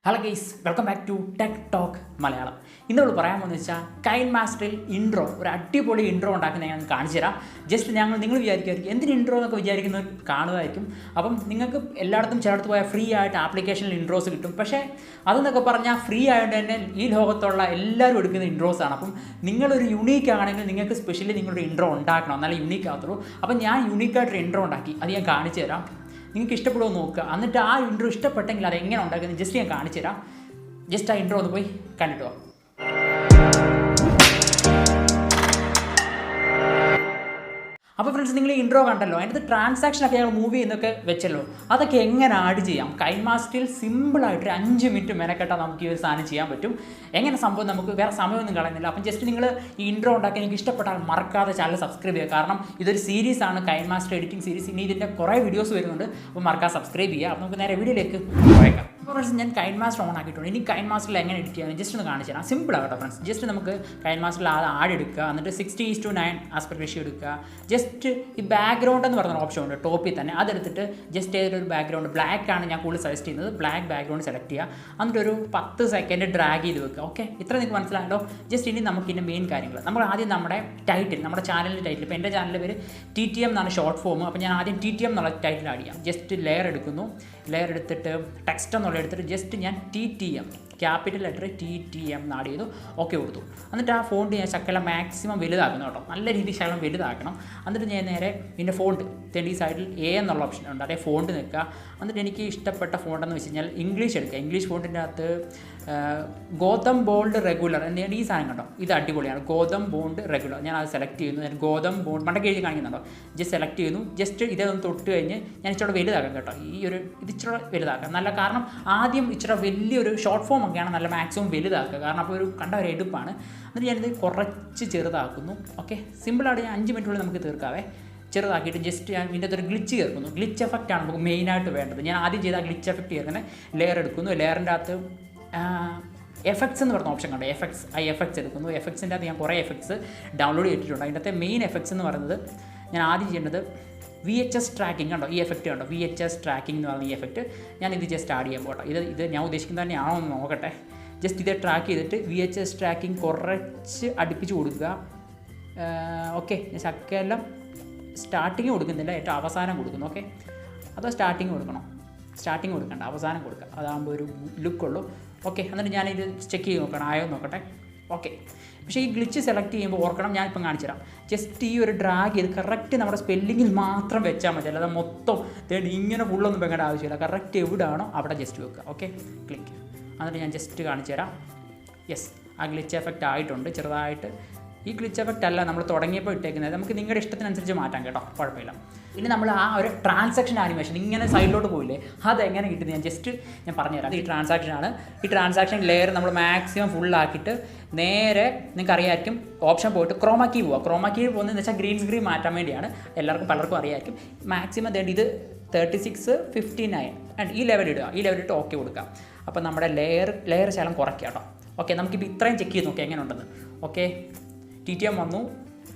Hello guys, welcome back to Tech Talk Malayalam. ഇന്നോട് പറയാൻ പോകുന്നത് വെച്ചാൽ കൈൻമാസ്റ്ററിൽ ഇൻട്രോ ഒരു അടിപൊളി ഇൻട്രോ ഉണ്ടാക്കുന്നത് ഞാൻ കാണിച്ചു തരാം. ജസ്റ്റ് നിങ്ങൾ വിചാരിക്കുമായിരിക്കും എന്തിന് ഇൻട്രോ എന്നൊക്കെ വിചാരിക്കുന്നവർ കാണുമായിരിക്കും. അപ്പം നിങ്ങൾക്ക് എല്ലായിടത്തും ചേർത്ത് പോയാൽ ഫ്രീ ആയിട്ട് ആപ്ലിക്കേഷനിൽ ഇൻട്രോസ് കിട്ടും. പക്ഷേ അതെന്നൊക്കെ പറഞ്ഞാൽ ഫ്രീ ആയതുകൊണ്ട് തന്നെ ഈ ലോകത്തുള്ള എല്ലാവരും എടുക്കുന്ന ഇൻട്രോസാണ്. അപ്പം നിങ്ങളൊരു യുണീക്ക് ആണെങ്കിൽ നിങ്ങൾക്ക് സ്പെഷ്യലി നിങ്ങളൊരു ഇൻട്രോ ഉണ്ടാക്കണം, എന്നാലേ യുണീക്ക് ആകത്തുള്ളൂ. അപ്പം ഞാൻ യുണീക്കായിട്ടൊരു ഇൻട്രോ ഉണ്ടാക്കി, അത് ഞാൻ കാണിച്ചു തരാം. നിങ്ങൾക്ക് ഇഷ്ടപ്പെടുമോ നോക്കുക. എന്നിട്ട് ആ ഇൻട്രോ ഇഷ്ടപ്പെട്ടെങ്കിൽ അത് എങ്ങനെ ഉണ്ടാക്കുന്നത് ജസ്റ്റ് ഞാൻ കാണിച്ചു തരാം. ജസ്റ്റ് ആ ഇൻട്രോ ഒന്ന് പോയി കണ്ടിട്ടോ. അപ്പോൾ ഫ്രണ്ട്സ്, നിങ്ങൾ ഈ ഇൻട്രോ കണ്ടല്ലോ, അതിൻ്റെ ട്രാൻസാക്ഷനൊക്കെ ഞങ്ങൾ മൂവ് ചെയ്യുന്നൊക്കെ വെച്ചല്ലോ, അതൊക്കെ എങ്ങനെ ആഡ് ചെയ്യാം. കൈൻമാസ്റ്ററിൽ സിമ്പിളായിട്ട് 5 മിനിറ്റ് മെനക്കെട്ടാൽ നമുക്ക് ഈ ഒരു സാധനം ചെയ്യാൻ പറ്റും. എങ്ങനെ സംഭവം നമുക്ക് വേറെ സമയമൊന്നും കളയുന്നില്ല. അപ്പം ജസ്റ്റ് നിങ്ങൾ ഈ ഇൻട്രോ ഉണ്ടാക്കി എനിക്ക് ഇഷ്ടപ്പെട്ടാൽ മറക്കാതെ ചാനൽ സബ്സ്ക്രൈബ് ചെയ്യുക. കാരണം ഇതൊരു സീരീസാണ്, കൈൻമാസ്റ്റർ എഡിറ്റിംഗ് സീരീസ്. ഇനി ഇതിൻ്റെ കുറേ വീഡിയോസ് വരുന്നുണ്ട്, അപ്പോൾ മറക്കാതെ സബ്സ്ക്രൈബ് ചെയ്യുക. അപ്പോൾ നമുക്ക് നേരെ വീഡിയോയിലേക്ക് പോയേക്കാം. അപ്പോൾ ഫ്രണ്ട്സ്, ഞാൻ കൈൻമാസ്റ്റർ ഓൺ ആക്കിയിട്ടുണ്ട്. ഇനി കൈൻമാസ്റ്ററിൽ എങ്ങനെ എഡിറ്റ് ചെയ്യാൻ ജസ്റ്റ് ഒന്ന് കാണിച്ചു തരാം. സിമ്പിളാണ് കേട്ടോ ഫ്രണ്ട്സ്. ജസ്റ്റ് നമുക്ക് കൈൻമാസ്റ്ററിൽ ആഡ് എടുക്കുക, എന്നിട്ട് 60:9 ആസ്പെക്ട് റേഷ്യോ എടുക്കുക. ജസ്റ്റ് ഈ ബാക്ക്ഗ്രൗണ്ട് എന്ന് പറഞ്ഞ ഓപ്ഷൻ ഉണ്ട് ടോപ്പിൽ തന്നെ, അതെടുത്തിട്ട് ജസ്റ്റ് ഏതൊരു ബാക്ക്ഗ്രൗണ്ട്, ബ്ലാക്ക് ആണ് ഞാൻ കൂടുതൽ സജസ്റ്റ് ചെയ്യുന്നത്, ബ്ലാക്ക് ബാക്ക്ഗ്രൗണ്ട് സെലക്ട് ചെയ്യുക. എന്നിട്ട് ഒരു 10 സെക്കൻഡ് ഡ്രാഗ് ചെയ്ത് വെക്കുക. ഓക്കെ, ഇത്ര നിങ്ങൾക്ക് മനസ്സിലായല്ലോ. ജസ്റ്റ് ഇനി നമുക്ക് ഇതിൻ്റെ മെയിൻ കാര്യങ്ങൾ, നമ്മൾ ആദ്യം നമ്മുടെ ടൈറ്റിൽ, നമ്മുടെ ചാനലിൻ്റെ ടൈറ്റിൽ, ഇപ്പോൾ എൻ്റെ ചാനലിൻ്റെ പേര് TTM എന്നാണ് ഷോർട്ട് ഫോം. അപ്പോൾ ഞാൻ ആദ്യം TTM എന്നുള്ള ടൈറ്റിൽ ആഡ് ചെയ്യാം. ജസ്റ്റ് ലെയർ എടുക്കുന്നു, ലെയർ എടുത്തിട്ട് ടെക്സ്റ്റ് എന്നുള്ള എടുത്തിട്ട് ജസ്റ്റ് ഞാൻ TTM capital letter TTM add ചെയ്തു, ഓക്കെ കൊടുത്തു. എന്നിട്ട് ആ ഫോണ്ട് ഞാൻ ശകലം മാക്സിമം വലുതാക്കണം കേട്ടോ, നല്ല രീതിയിൽ ശകലം വലുതാക്കണം. എന്നിട്ട് ഞാൻ നേരെ ഇതിൻ്റെ ഫോണ്ട് ഈ സൈഡിൽ A എന്നുള്ള ഓപ്ഷൻ ഉണ്ട്, അതേ ഫോണ്ട് നിൽക്കുക. എന്നിട്ട് എനിക്ക് ഇഷ്ടപ്പെട്ട ഫോണ്ടെന്ന് വെച്ച് കഴിഞ്ഞാൽ ഇംഗ്ലീഷ് എടുക്കുക. ഇംഗ്ലീഷ് ഫോണ്ടിൻ്റെ അകത്ത് ഗോതം ബോൾഡ് റെഗുലർ എന്താണ് ഈ സാധനം കണ്ടോ, ഇത് അടിപൊളിയാണ്. ഗോതം ബോണ്ട് റെഗുലർ, ഞാൻ അത് സെലക്ട് ചെയ്യുന്നു. ഞാൻ ഗോതം ബോണ്ട് മണ്ടയ്ക്ക് എഴുതി കാണിക്കുന്നുണ്ടോ, ജസ്റ്റ് സെലക്ട് ചെയ്യുന്നു. ജസ്റ്റ് ഇതൊന്ന് തൊട്ട് കഴിഞ്ഞ് ഞാൻ ഇച്ചിരി വലുതാക്കാം കേട്ടോ. ഇത് ഇച്ചിരി വലുതാക്കാം നല്ല, കാരണം ആദ്യം ഇച്ചിരി വലിയൊരു ഷോർട്ട് ഫോം ഒക്കെയാണ് നല്ല മാക്സിമം വലുതാക്കുക, കാരണം അപ്പോൾ ഒരു കണ്ട ഒരു എടുപ്പാണ്. എന്നിട്ട് ഞാനിത് കുറച്ച് ചെറുതാക്കുന്നു. ഓക്കെ, സിമ്പിളായിട്ട് ഞാൻ 5 മിനിറ്റുള്ളിൽ നമുക്ക് തീർക്കാവേ. ചെറുതാക്കിയിട്ട് ജസ്റ്റ് ഞാൻ ഇതിൻ്റെ ഒരു ഗ്ലിച്ച് ചേർക്കുന്നു. ഗ്ലിച്ച് എഫക്റ്റാണ് നമുക്ക് മെയിനായിട്ട് വേണ്ടത്. ഞാൻ ആദ്യം ചെയ്ത ഗ്ലിച്ച് എഫക്റ്റ് ചേർക്കുന്നത് ലെയർ എടുക്കുന്നു. ലെയറിൻ്റെ അകത്ത് എഫക്ട്സ് എന്ന് പറഞ്ഞ ഓപ്ഷൻ കണ്ടോ, എഫക്ട്സ് എടുക്കുന്നു. എഫക്ട്സിൻ്റെ അകത്ത് ഞാൻ കുറേ എഫക്ട്സ് ഡൗൺലോഡ് ചെയ്തിട്ടുണ്ട്. അതിൻ്റെ അകത്തെ മെയിൻ എഫക്ട്സ് എന്ന് പറയുന്നത് ഞാൻ ആദ്യം ചെയ്യേണ്ടത് VHS ട്രാക്കിംഗ് കണ്ടോ, ഈ എഫക്റ്റ് കണ്ടോ, VHS ട്രാക്കിംഗ് എന്ന് പറയുന്ന ഈ എഫക്റ്റ് ഞാൻ ഇത് ജസ്റ്റ് ആഡ് ചെയ്യാൻ പോട്ടെ. ഇത് ഞാൻ ഉദ്ദേശിക്കുന്നത് തന്നെയാണോ എന്ന് നോക്കട്ടെ. ജസ്റ്റ് ഇത് ട്രാക്ക് ചെയ്തിട്ട് VHS ട്രാക്കിംഗ് കുറച്ച് അടുപ്പിച്ച് കൊടുക്കുക. ഓക്കെ, ഞാൻ ശക്കെല്ലാം സ്റ്റാർട്ടിങ് കൊടുക്കുന്നില്ല, ഏറ്റവും അവസാനം കൊടുക്കുന്നു. ഓക്കെ, അതോ സ്റ്റാർട്ടിങ് കൊടുക്കണം? സ്റ്റാർട്ടിങ് കൊടുക്കണ്ട, അവസാനം കൊടുക്കുക, അതാകുമ്പോൾ ഒരു ലുക്കുള്ളൂ. ഓക്കെ, എന്നിട്ട് ഞാനിത് ചെക്ക് ചെയ്ത് നോക്കണം, ആയോ നോക്കട്ടെ. ഓക്കെ, പക്ഷേ ഈ ഗ്ലിച്ച് സെലക്ട് ചെയ്യുമ്പോൾ ഓർക്കണം, ഞാനിപ്പം കാണിച്ചു തരാം. ജസ്റ്റ് ഈ ഒരു ഡ്രാഗ് ചെയ്ത് കറക്റ്റ് നമ്മുടെ സ്പെല്ലിങ്ങിൽ മാത്രം വെച്ചാൽ മതി, അല്ലാതെ മൊത്തം ഇങ്ങനെ ഫുള്ളൊന്നും വെക്കേണ്ട ആവശ്യമില്ല. കറക്റ്റ് എവിടെയാണോ അവിടെ ജസ്റ്റ് വെക്കുക. Okay, click. എന്നിട്ട് ഞാൻ ജസ്റ്റ് കാണിച്ചു തരാം. യെസ്, ആ ഗ്ലിച്ച് എഫക്റ്റ് ആയിട്ടുണ്ട് ചെറുതായിട്ട്. ഈ ഗ്ലിച്ച് എഫക്റ്റ് അല്ല നമ്മൾ തുടങ്ങിയപ്പോൾ ഇട്ടേക്കുന്നത്, നമുക്ക് നിങ്ങളുടെ ഇഷ്ടത്തിനനുസരിച്ച് മാറ്റാം കേട്ടോ, കുഴപ്പമില്ല. ഇനി നമ്മൾ ആ ഒരു ട്രാൻസാക്ഷൻ ആനിമേഷൻ ഇങ്ങനെ സൈഡിലോട്ട് പോയില്ലേ, അതെങ്ങനെ കിട്ടുന്നത് ഞാൻ പറഞ്ഞുതരാം. ഈ ട്രാൻസാക്ഷനാണ്. ഈ ട്രാൻസാക്ഷൻ ലെയർ നമ്മൾ മാക്സിമം ഫുള്ളാക്കിയിട്ട് നേരെ നിങ്ങൾക്ക് അറിയാമായിരിക്കും ഓപ്ഷൻ പോയിട്ട് ക്രോമാക്കി പോവുക. ക്രോമാക്കി പോകുന്നതെന്ന് വെച്ചാൽ ഗ്രീൻ സ്ക്രീൻ മാറ്റാൻ വേണ്ടിയാണ്, പലർക്കും അറിയാമായിരിക്കും. മാക്സിമം ഇത് 36:59 ആൻഡ് ഈ ലെവലിടുക. ഈ ലെവലിട്ട് ഓക്കെ കൊടുക്കുക. അപ്പോൾ നമ്മുടെ ലെയർ ശകലം കുറയ്ക്കുക കേട്ടോ. ഓക്കെ, നമുക്കിപ്പോൾ ഇത്രയും ചെക്ക് ചെയ്ത് നോക്കാം എങ്ങനെ ഉണ്ടെന്ന്. ഓക്കെ, TTM വന്നു,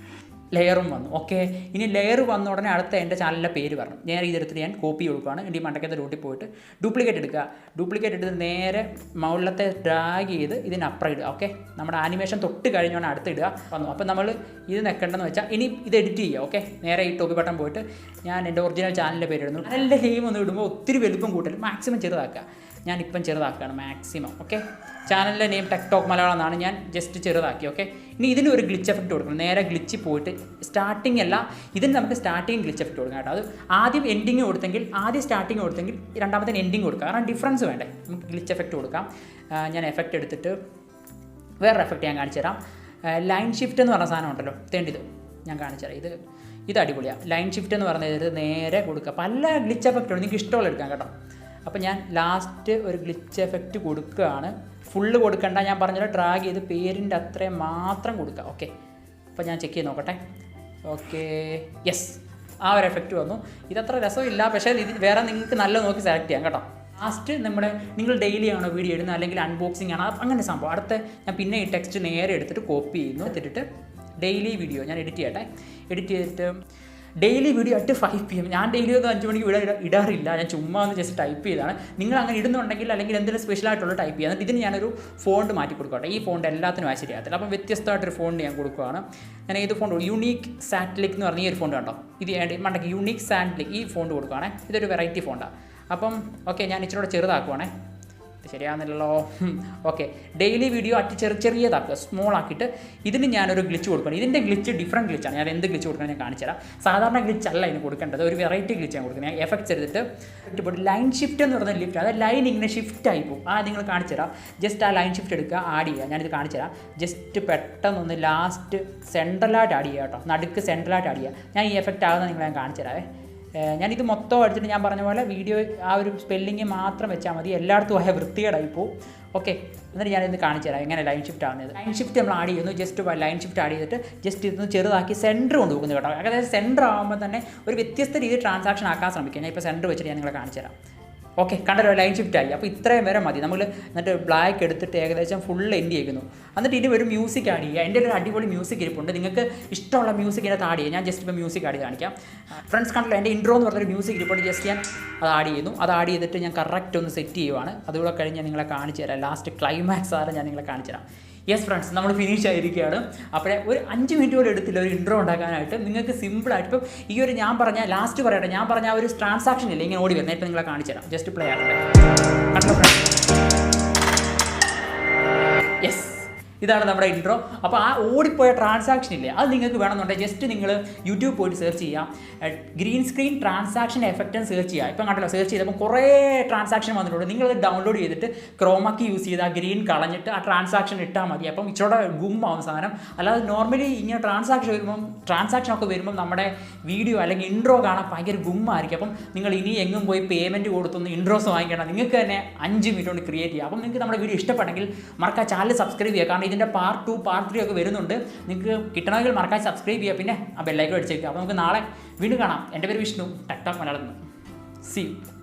ലെയറും വന്നു. ഓക്കെ, ഇനി ലെയർ വന്ന ഉടനെ അടുത്ത എൻ്റെ ചാനലിൻ്റെ പേര് പറഞ്ഞു. നേരെ ഇതെടുത്തിട്ട് ഞാൻ കോപ്പി കൊടുക്കുകയാണ്. എൻ്റെ മണ്ടക്കത്തെ റൂട്ടിൽ പോയിട്ട് ഡ്യൂപ്ലിക്കേറ്റ് എടുക്കുക. ഡ്യൂപ്ലിക്കേറ്റ് എടുത്ത് നേരെ മുകളിലത്തെ ഡ്രാഗ് ചെയ്ത് ഇതിന് അപ്പുറം ഇടുക. ഓക്കെ, നമ്മുടെ ആനിമേഷൻ തൊട്ട് കഴിഞ്ഞോണ്ട് അടുത്ത് ഇടുക വന്നു. അപ്പോൾ നമ്മൾ ഇത് നിൽക്കേണ്ടതെന്ന് വെച്ചാൽ ഇനി ഇത് എഡിറ്റ് ചെയ്യുക. ഓക്കെ, നേരെ ഈ ടോപ്പി ബട്ടൺ പോയിട്ട് ഞാൻ എൻ്റെ ഒറിജിനൽ ചാനലിൻ്റെ പേര് ഇടുന്നു. ചാനലിൻ്റെ നെയിം ഒന്ന് ഇടുമ്പോൾ ഒത്തിരി വലുപ്പം കൂട്ടൽ, മാക്സിമം ചെറുതാക്കുക. ഞാനിപ്പം ചെറുതാക്കുകയാണ് മാക്സിമം. ഓക്കെ, ചാനലിൻ്റെ നെയിം ടെക് ടോക്ക് മലയാളം എന്നാണ്, ഞാൻ ജസ്റ്റ് ചെറുതാക്കി. ഓക്കെ, ഇനി ഇതിന് ഒരു ഗ്ലിച്ച് എഫക്റ്റ് കൊടുക്കണം. നേരെ ഗ്ലിച്ച് പോയിട്ട് സ്റ്റാർട്ടിങ് അല്ല, ഇതിന് നമുക്ക് സ്റ്റാർട്ടിങ് ഗ്ലിച്ച് എഫക്റ്റ് കൊടുക്കാം കേട്ടോ. അത് ആദ്യം എൻഡിങ് കൊടുത്തെങ്കിൽ, ആദ്യം സ്റ്റാർട്ടിങ് കൊടുത്തെങ്കിൽ രണ്ടാമത്തെ എൻഡിങ് കൊടുക്കുക, കാരണം ഡിഫറൻസ് വേണ്ടേ. നമുക്ക് ഗ്ലിച്ച് എഫക്റ്റ് കൊടുക്കാം. ഞാൻ എഫക്റ്റ് എടുത്തിട്ട് വേറൊരു എഫക്റ്റ് ഞാൻ കാണിച്ചു തരാം. ലൈൻ ഷിഫ്റ്റ് എന്ന് പറഞ്ഞ സാധനം ഉണ്ടല്ലോ, ഇത് ഞാൻ കാണിച്ചു തരാം. ഇത് അടിപൊളിയാണ്. ലൈൻ ഷിഫ്റ്റ് എന്ന് പറഞ്ഞത് നേരെ കൊടുക്കുക. പല ഗ്ലിച്ച് എഫക്റ്റ് ഉണ്ട്, നിങ്ങൾക്ക് ഇഷ്ടമുള്ള എടുക്കാം കേട്ടോ. അപ്പോൾ ഞാൻ ലാസ്റ്റ് ഒരു ഗ്ലിച്ച് എഫക്റ്റ് കൊടുക്കുകയാണ്. ഫുള്ള് കൊടുക്കണ്ട, ഞാൻ പറഞ്ഞല്ലോ ഡ്രാഗ് ചെയ്ത് പേരിൻ്റെ അത്രയും മാത്രം കൊടുക്കുക. ഓക്കെ, അപ്പോൾ ഞാൻ ചെക്ക് ചെയ്ത് നോക്കട്ടെ. ഓക്കെ, യെസ്, ആ ഒരു എഫക്റ്റ് വന്നു. ഇതത്ര രസമില്ല, പക്ഷേ ഇത് വേറെ നിങ്ങൾക്ക് നല്ല നോക്കി സെലക്ട് ചെയ്യാം കേട്ടോ. ലാസ്റ്റ് നിങ്ങൾ ഡെയിലി ആണോ വീഡിയോ ഇടുന്നത്, അല്ലെങ്കിൽ അൺബോക്സിംഗ് ആണോ, അങ്ങനെ സംഭവം. അടുത്ത ഞാൻ പിന്നെ ഈ ടെക്സ്റ്റ് നേരെ എടുത്തിട്ട് കോപ്പി ചെയ്യുന്നു. എടുത്തിട്ട് ഡെയിലി വീഡിയോ ഞാൻ എഡിറ്റ് ചെയ്യട്ടെ. എഡിറ്റ് ചെയ്തിട്ട് ഡെയിലി വീഡിയോ അറ്റ് 5 PM. ഞാൻ ഡെയിലി ഒന്നും 5 മണിക്ക് വീഡിയോ ഇടാറില്ല, ഞാൻ ചുമ്മാ ഒന്ന് ജസ്റ്റ് ടൈപ്പ് ചെയ്താണ്. നിങ്ങൾ അങ്ങനെ ഇടുന്നുണ്ടെങ്കിൽ അല്ലെങ്കിൽ എന്തെങ്കിലും സ്പെഷ്യലായിട്ടുള്ള ടൈപ്പ് ചെയ്യുക. എന്നിട്ട് ഇതിന് ഞാനൊരു ഫോണ്ട് മാറ്റി കൊടുക്കട്ടെ. ഈ ഫോണ്ട് എല്ലാത്തിനും ശരിയാകത്തില്ല, അപ്പം വ്യത്യസ്തമായിട്ടൊരു ഫോണ്ട് ഞാൻ കൊടുക്കുകയാണ്. ഞാൻ ഏത് ഫോണ്ട് യൂണീക്ക് സാറ്റലിക് എന്ന് പറഞ്ഞ ഈ ഒരു ഫോണ്ട് കണ്ടോ, ഇത് മണ്ടയ്ക്ക് യൂണീക്ക് സാറ്റലിക് ഈ ഫോണ്ട് കൊടുക്കുകയാണേ. ഇതൊരു വെറൈറ്റി ഫോണ്ടാണ്. അപ്പം ഓക്കെ, ഞാൻ ഇച്ചിരി കൂടെ ചെറുതാക്കുവാണേ. ശരിയാകുന്നില്ലല്ലോ. ഓക്കെ, ഡെയിലി വീഡിയോ ചെറിയതാക്കുക, സ്മോൾ ആക്കിയിട്ട് ഇതിന് ഞാനൊരു ഗ്ലിച്ച് കൊടുക്കണം. ഇതിൻ്റെ ഗ്ലിച്ച് ഡിഫറൻറ്റ് ഗ്ലിച്ചാണ്. ഞാൻ എന്ത് ഗ്ലിച്ച് കൊടുക്കണം ഞാൻ കാണിച്ചു തരാം. സാധാരണ ഗ്ലിച്ച് അല്ല ഇതിന് കൊടുക്കേണ്ടത്, ഒരു വെറൈറ്റി ഗ്ലിച്ച് ഞാൻ കൊടുക്കുന്നത്. ഞാൻ എഫക്ട്സ് എടുത്തിട്ട് ഇപ്പോൾ ലൈൻ ഷിഫ്റ്റ് എന്ന് പറയുന്ന ലിഫ്റ്റ്, അതായത് ലൈൻ ഇങ്ങനെ ഷിഫ്റ്റ് ആയി പോകും. നിങ്ങൾ കാണിച്ചു തരാം. ജസ്റ്റ് ആ ലൈൻ ഷിഫ്റ്റ് എടുക്കുക, ആഡ് ചെയ്യുക. ഞാനിത് കാണിച്ചു തരാം. ജസ്റ്റ് പെട്ടെന്നൊന്ന് ലാസ്റ്റ് സെൻട്രലായിട്ട് ആഡ് ചെയ്യുക കേട്ടോ, നടുക്ക് സെൻട്രലായിട്ട് ആഡ് ചെയ്യുക. ഞാൻ ഈ എഫക്റ്റ് ആകുന്ന നിങ്ങളെ ഞാൻ കാണിച്ചു തരാവേ. ഞാനിത് മൊത്തം അടിച്ചിട്ട് ഞാൻ പറഞ്ഞ പോലെ വീഡിയോ ആ ഒരു സ്പെല്ലിങ് മാത്രം വെച്ചാൽ മതി, എല്ലായിടത്തും ആയ വൃത്തികേടായി പോകും. ഓക്കെ, എന്നിട്ട് ഞാനിത് കാണിച്ചു തരാം എങ്ങനെ ലൈൻ ഷിഫ്റ്റ് ആവുന്നത്. ലൈൻ ഷിഫ്റ്റ് നമ്മൾ ആഡ് ചെയ്യുന്നു. ജസ്റ്റ് ലൈൻ ഷിഫ്റ്റ് ആഡ് ചെയ്തിട്ട് ജസ്റ്റ് ഇതൊന്ന് ചെറുതാക്കി സെൻറ്റർ കൊണ്ട് പോകുന്നു കേട്ടോ. അതായത് സെൻറ്റർ ആകുമ്പോൾ തന്നെ ഒരു വ്യത്യസ്ത രീതിയിൽ ട്രാൻസാക്ഷൻ ആക്കാൻ ശ്രമിക്കുക. ഞാൻ ഇപ്പോൾ സെൻറ്റർ വെച്ചിട്ട് ഞാൻ നിങ്ങളെ കാണിച്ചു തരാം. ഓക്കെ, കണ്ടല്ലോ, ലൈൻ ഷിഫ്റ്റ് ആയി. അപ്പോൾ ഇത്രയും വരെ മതി. നമ്മൾ എന്നിട്ട് ബ്ലാക്ക് എടുത്തിട്ട് ഏകദേശം ഫുൾ എൻഡ് ചെയ്യുന്നു. എന്നിട്ട് ഇനി ഒരു മ്യൂസിക് ആഡ് ചെയ്യുക. എൻ്റെ ഒരു അടിപൊളി മ്യൂസിക് ഇരിപ്പുണ്ട്, നിങ്ങൾക്ക് ഇഷ്ടമുള്ള മ്യൂസിക് ഇതിനകത്ത് ആഡ് ചെയ്യുക. ഞാൻ ജസ്റ്റ് ഇപ്പോൾ മ്യൂസിക് ആഡ് ചെയ്ത് കാണിക്കാം. ഫ്രണ്ട്സ് കണ്ടല്ലോ, എൻ്റെ ഇൻട്രോ എന്ന് പറഞ്ഞൊരു മ്യൂസിക് ഇരിപ്പുണ്ട്. ജസ്റ്റ് ഞാൻ അത് ആഡ് ചെയ്യുന്നു. അത് ആഡ് ചെയ്തിട്ട് ഞാൻ കറക്റ്റ് ഒന്ന് സെറ്റ് ചെയ്യുവാണ്. അതുകൂടെ കഴിഞ്ഞ് ഞാൻ നിങ്ങളെ കാണിച്ചു തരാം. ലാസ്റ്റ് ക്ലൈമാക്സ് ആണ് ഞാൻ നിങ്ങളെ കാണിച്ചു തരാം. യെസ് ഫ്രണ്ട്സ്, നമ്മൾ ഫിനിഷ് ആയിരിക്കുകയാണ്. അപ്പോഴേ ഒരു 5 മിനിറ്റ് പോലും എടുത്തില്ല ഒരു ഇൻട്രോ ഉണ്ടാക്കാനായിട്ട്. നിങ്ങൾക്ക് സിമ്പിളായിട്ട് ഇപ്പം ഈ ഒരു ഞാൻ പറഞ്ഞ ലാസ്റ്റ് പറയട്ടെ, ഞാൻ പറഞ്ഞ ആ ഒരു ട്രാൻസാക്ഷൻ ഇല്ല ഇങ്ങനെ ഓടി വരുന്നത്. ഇപ്പം നിങ്ങളെ കാണിച്ചു തരാം. ജസ്റ്റ് പ്ലേ ആകട്ടെ. കണ്ടോ ഫ്രണ്ട്സ്, യെസ്, ഇതാണ് നമ്മുടെ ഇൻട്രോ. അപ്പോൾ ആ ഓടിപ്പോയ ട്രാൻസാക്ഷൻ ഇല്ലേ, അത് നിങ്ങൾക്ക് വേണമെന്നുണ്ടെങ്കിൽ ജസ്റ്റ് നിങ്ങൾ യൂട്യൂബ് പോയിട്ട് സെർച്ച് ചെയ്യാം, ഗ്രീൻ സ്ക്രീൻ ട്രാൻസാക്ഷൻ എഫക്റ്റ് എന്ന് സെർച്ച് ചെയ്യുക. ഇപ്പം കണ്ടല്ലോ, സെർച്ച് ചെയ്തപ്പോൾ കുറേ ട്രാൻസാക്ഷൻ വന്നിട്ടുണ്ട്. നിങ്ങളത് ഡൗൺലോഡ് ചെയ്തിട്ട് ക്രോമാക്കി യൂസ് ചെയ്ത് ആ ഗ്രീൻ കളഞ്ഞിട്ട് ആ ട്രാൻസാക്ഷൻ ഇട്ടാൽ മതി. അപ്പം ഇച്ചിരി ഗുമ്മാവും സാധനം. അല്ലാതെ നോർമലി ഇങ്ങനെ ട്രാൻസാക്ഷനൊക്കെ വരുമ്പം നമ്മുടെ വീഡിയോ അല്ലെങ്കിൽ ഇൻട്രോ കാണാൻ ഭയങ്കര ഗുമ്മായിരിക്കും. അപ്പം നിങ്ങൾ ഇനി എങ്ങും പോയി പേയ്മെൻറ്റ് കൊടുത്തൊന്ന് ഇൻട്രോസ് വാങ്ങിക്കണം. നിങ്ങൾക്ക് തന്നെ 5 മിനിറ്റ് കൊണ്ട് ക്രിയേറ്റ് ചെയ്യാം. അപ്പം നിങ്ങൾക്ക് നമ്മുടെ വീഡിയോ ഇഷ്ടപ്പെട്ടെങ്കിൽ മറക്കാ ചാനൽ സബ്സ്ക്രൈബ് ചെയ്യുക. കാരണം ഇതിൻ്റെ പാർട്ട് 2 പാർട്ട് 3 ഒക്കെ വരുന്നുണ്ട്. നിങ്ങൾക്ക് കിട്ടണമെങ്കിൽ മറക്കാതെ സബ്സ്ക്രൈബ് ചെയ്യുക. പിന്നെ ആ ബെല്ലൈക്കൺ അടിച്ചേക്കുക. അപ്പോൾ നമുക്ക് നാളെ വീണ്ടും കാണാം. എൻ്റെ പേര് Vishnu, tech talk Malayalam. See U.